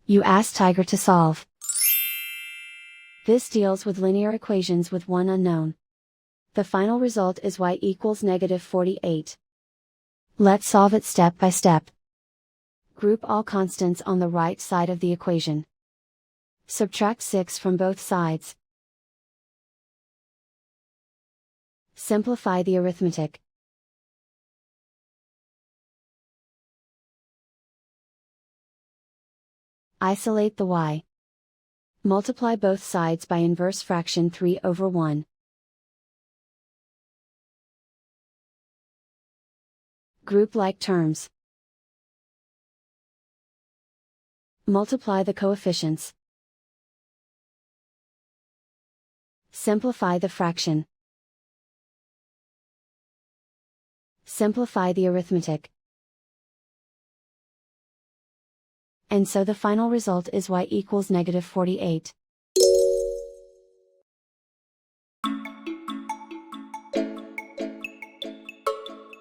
You ask Tiger to solve. This deals with linear equations with one unknown. The final result is y equals -48. Let's solve it step by step. Group all constants on the right side of the equation. Subtract 6 from both sides. Simplify the arithmetic. Isolate the y. Multiply both sides by inverse fraction 3/1. Group like terms. Multiply the coefficients. Simplify the fraction. Simplify the arithmetic. And so the final result is y equals -48.